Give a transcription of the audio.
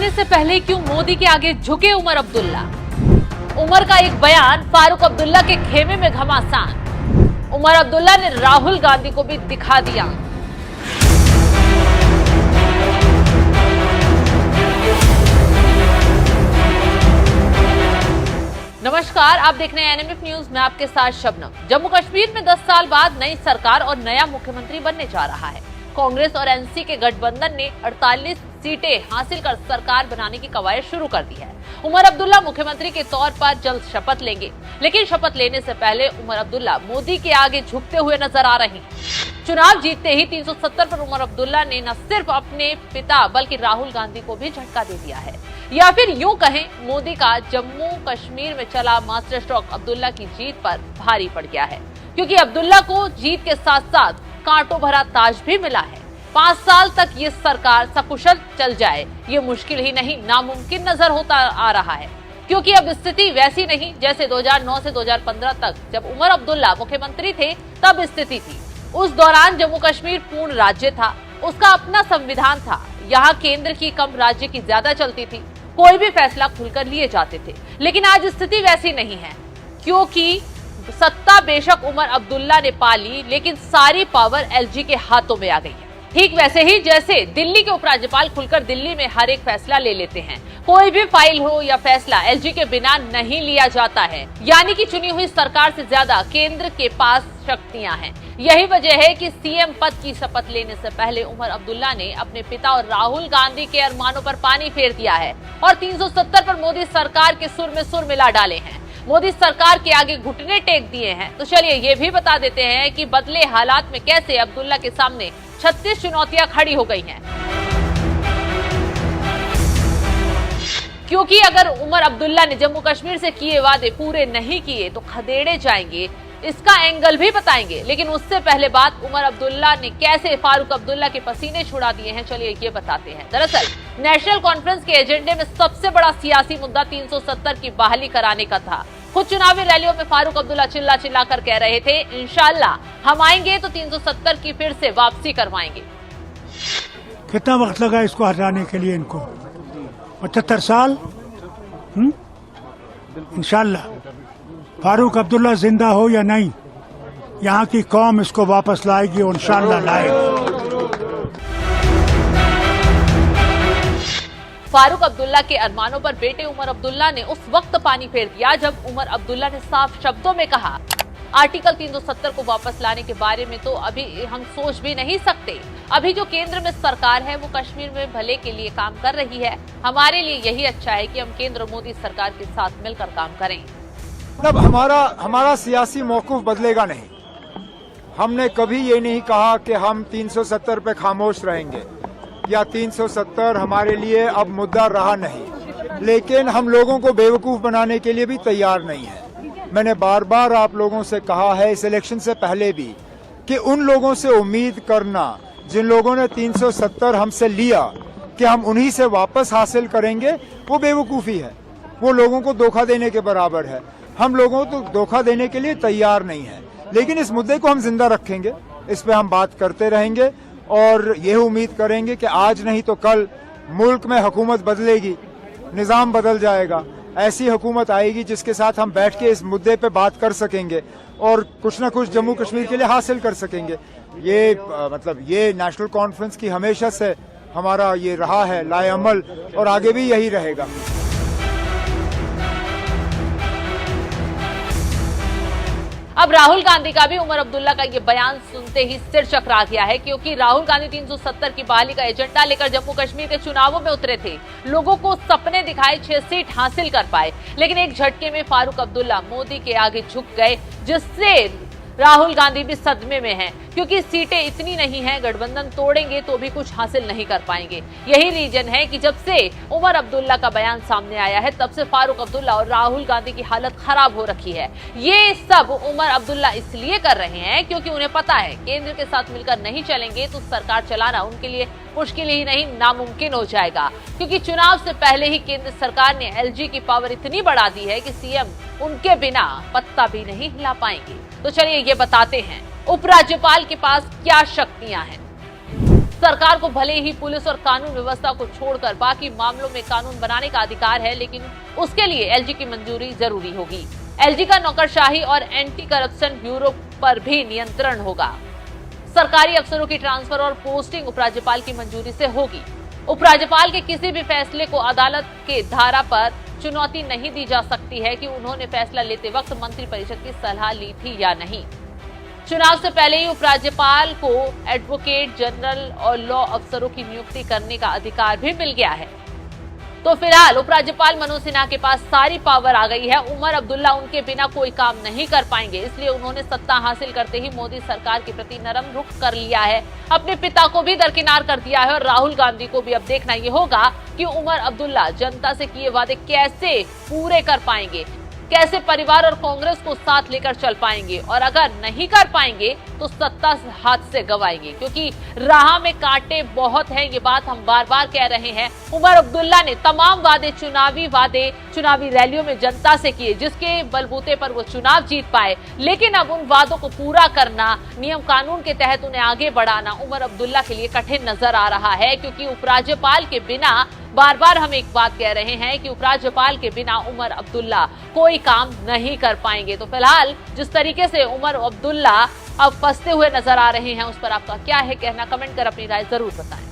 लेने से पहले क्यों मोदी के आगे झुके उमर अब्दुल्ला? उमर का एक बयान फारूक अब्दुल्ला के खेमे में घमासान। उमर अब्दुल्ला ने राहुल गांधी को भी दिखा दिया। नमस्कार, आप देख रहे हैं एनएमएफ न्यूज में आपके साथ शबनम। जम्मू कश्मीर में 10 साल बाद नई सरकार और नया मुख्यमंत्री बनने जा रहा है। कांग्रेस और एनसी के गठबंधन ने 48 सीटें हासिल कर सरकार बनाने की कवायद शुरू कर दी है। उमर अब्दुल्ला मुख्यमंत्री के तौर पर जल्द शपथ लेंगे, लेकिन शपथ लेने से पहले उमर अब्दुल्ला मोदी के आगे झुकते हुए नजर आ रहे हैं। चुनाव जीतते ही 370 पर उमर अब्दुल्ला ने न सिर्फ अपने पिता बल्कि राहुल गांधी को भी झटका दे दिया है, या फिर यूं कहें मोदी का जम्मू कश्मीर में चला मास्टर स्ट्रोक अब्दुल्ला की जीत पर भारी पड़ गया है, क्योंकि अब्दुल्ला को जीत के साथ साथ कांटों भरा ताज भी मिला है। 5 साल तक ये सरकार सकुशल चल जाए ये मुश्किल ही नहीं नामुमकिन नजर होता आ रहा है, क्योंकि अब स्थिति वैसी नहीं जैसे 2009 से 2015 तक जब उमर अब्दुल्ला मुख्यमंत्री थे तब स्थिति थी। उस दौरान जम्मू कश्मीर पूर्ण राज्य था, उसका अपना संविधान था। यहाँ केंद्र की कम राज्य की ज्यादा चलती थी, कोई भी फैसला खुलकर लिए जाते थे। लेकिन आज स्थिति वैसी नहीं है, क्योंकि सत्ता बेशक उमर अब्दुल्ला ने पाली, लेकिन सारी पावर एलजी के हाथों में आ गई है। ठीक वैसे ही जैसे दिल्ली के उपराज्यपाल खुलकर दिल्ली में हर एक फैसला ले लेते हैं, कोई भी फाइल हो या फैसला एलजी के बिना नहीं लिया जाता है। यानी कि चुनी हुई सरकार से ज्यादा केंद्र के पास शक्तियां हैं। यही वजह है कि सीएम पद की शपथ लेने से पहले उमर अब्दुल्ला ने अपने पिता और राहुल गांधी के अरमानों पर पानी फेर दिया है और 370 पर मोदी सरकार के सुर में सुर मिला डाले हैं। मोदी सरकार के आगे घुटने टेक दिए हैं। तो चलिए ये भी बता देते हैं कि बदले हालात में कैसे अब्दुल्ला के सामने 36 चुनौतियां खड़ी हो गई हैं। क्योंकि अगर उमर अब्दुल्ला ने जम्मू कश्मीर से किए वादे पूरे नहीं किए तो खदेड़े जाएंगे, इसका एंगल भी बताएंगे। लेकिन उससे पहले बात उमर अब्दुल्ला ने कैसे फारूक अब्दुल्ला के पसीने छुड़ा दिए हैं, चलिए ये बताते हैं। दरअसल नेशनल कॉन्फ्रेंस के एजेंडे में सबसे बड़ा सियासी मुद्दा 370 की बहाली कराने का था। खुद चुनावी रैलियों में फारूक अब्दुल्ला चिल्ला चिल्ला कर कह रहे थे, इंशाल्लाह हम आएंगे तो 370 की फिर से वापसी करवाएंगे। कितना वक्त लगा इसको हटाने के लिए? इनको 75 साल। इंशाल्लाह फारूक अब्दुल्ला जिंदा हो या नहीं, यहाँ की कौम इसको वापस लाएगी और इंशाल्लाह लाएगी। फारूक अब्दुल्ला के अरमानों पर बेटे उमर अब्दुल्ला ने उस वक्त पानी फेर दिया जब उमर अब्दुल्ला ने साफ शब्दों में कहा, आर्टिकल 370 को वापस लाने के बारे में तो अभी हम सोच भी नहीं सकते। अभी जो केंद्र में सरकार है वो कश्मीर में भले के लिए काम कर रही है। हमारे लिए यही अच्छा है कि हम केंद्र मोदी सरकार के साथ मिलकर काम करें। मतलब हमारा सियासी मौक़िफ़ बदलेगा नहीं। हमने कभी ये नहीं कहा कि हम 370 पे खामोश रहेंगे या 370 हमारे लिए अब मुद्दा रहा नहीं, लेकिन हम लोगों को बेवकूफ़ बनाने के लिए भी तैयार नहीं है। मैंने बार बार आप लोगों से कहा है इस इलेक्शन से पहले भी कि उन लोगों से उम्मीद करना जिन लोगों ने 370 हमसे लिया कि हम उन्हीं से वापस हासिल करेंगे, वो बेवकूफ़ी है, वो लोगों को धोखा देने के बराबर है। हम लोगों को धोखा देने के लिए तैयार नहीं है, लेकिन इस मुद्दे को हम जिंदा रखेंगे, इस पे हम बात करते रहेंगे और यह उम्मीद करेंगे कि आज नहीं तो कल मुल्क में हुकूमत बदलेगी, निज़ाम बदल जाएगा। ऐसी हुकूमत आएगी जिसके साथ हम बैठ के इस मुद्दे पे बात कर सकेंगे और कुछ ना कुछ जम्मू कश्मीर के लिए हासिल कर सकेंगे। ये नेशनल कॉन्फ्रेंस की हमेशा से हमारा ये रहा है लाएअमल और आगे भी यही रहेगा। अब राहुल गांधी का भी उमर अब्दुल्ला का ये बयान सुनते ही सिर चकरा गया है, क्योंकि राहुल गांधी 370 की बहाली का एजेंडा लेकर जम्मू कश्मीर के चुनावों में उतरे थे। लोगों को सपने दिखाए, 6 सीट हासिल कर पाए, लेकिन एक झटके में फारूक अब्दुल्ला मोदी के आगे झुक गए, जिससे राहुल गांधी भी सदमे में हैं, क्योंकि सीटें इतनी नहीं हैं, गठबंधन तोड़ेंगे तो भी कुछ हासिल नहीं कर पाएंगे। यही रीजन है कि जब से उमर अब्दुल्ला का बयान सामने आया है तब से फारूक अब्दुल्ला और राहुल गांधी की हालत खराब हो रखी है। ये सब उमर अब्दुल्ला इसलिए कर रहे हैं क्योंकि उन्हें पता है केंद्र के साथ मिलकर नहीं चलेंगे तो सरकार चलाना उनके लिए मुश्किल ही नहीं नामुमकिन हो जाएगा, क्योंकि चुनाव से पहले ही केंद्र सरकार ने एलजी की पावर इतनी बढ़ा दी है कि सीएम उनके बिना पत्ता भी नहीं हिला पाएंगे। तो चलिए ये बताते हैं उपराज्यपाल के पास क्या शक्तियां हैं। सरकार को भले ही पुलिस और कानून व्यवस्था को छोड़कर बाकी मामलों में कानून बनाने का अधिकार है, लेकिन उसके लिए एलजी की मंजूरी जरूरी होगी। एलजी का नौकरशाही और एंटी करप्शन ब्यूरो पर भी नियंत्रण होगा। सरकारी अफसरों की ट्रांसफर और पोस्टिंग उपराज्यपाल की मंजूरी से होगी। उपराज्यपाल के किसी भी फैसले को अदालत के धारा पर चुनौती नहीं दी जा सकती है कि उन्होंने फैसला लेते वक्त मंत्रिपरिषद की सलाह ली थी या नहीं। चुनाव से पहले ही उपराज्यपाल को एडवोकेट जनरल और लॉ अफसरों की नियुक्ति करने का अधिकार भी मिल गया है। तो फिलहाल उपराज्यपाल मनोज सिन्हा के पास सारी पावर आ गई है। उमर अब्दुल्ला उनके बिना कोई काम नहीं कर पाएंगे, इसलिए उन्होंने सत्ता हासिल करते ही मोदी सरकार के प्रति नरम रुख कर लिया है। अपने पिता को भी दरकिनार कर दिया है और राहुल गांधी को भी अब देखना ये होगा कि उमर अब्दुल्ला जनता से किए वादे कैसे पूरे कर पाएंगे, कैसे परिवार और कांग्रेस को साथ लेकर चल पाएंगे, और अगर नहीं कर पाएंगे तो सत्ता हाथ से गवाएंगे, क्योंकि राह में कांटे बहुत हैं। ये बात हम बार बार कह रहे हैं। उमर अब्दुल्ला ने तमाम वादे चुनावी रैलियों में जनता से किए, जिसके बलबूते पर वो चुनाव जीत पाए, लेकिन अब उन वादों को पूरा करना, नियम कानून के तहत उन्हें आगे बढ़ाना उमर अब्दुल्ला के लिए कठिन नजर आ रहा है, क्योंकि उपराज्यपाल के बिना, बार बार हम एक बात कह रहे हैं कि उपराज्यपाल के बिना उमर अब्दुल्ला कोई काम नहीं कर पाएंगे। तो फिलहाल जिस तरीके से उमर अब्दुल्ला अब फंसते हुए नजर आ रहे हैं, उस पर आपका क्या है कहना? कमेंट कर अपनी राय जरूर बताएं।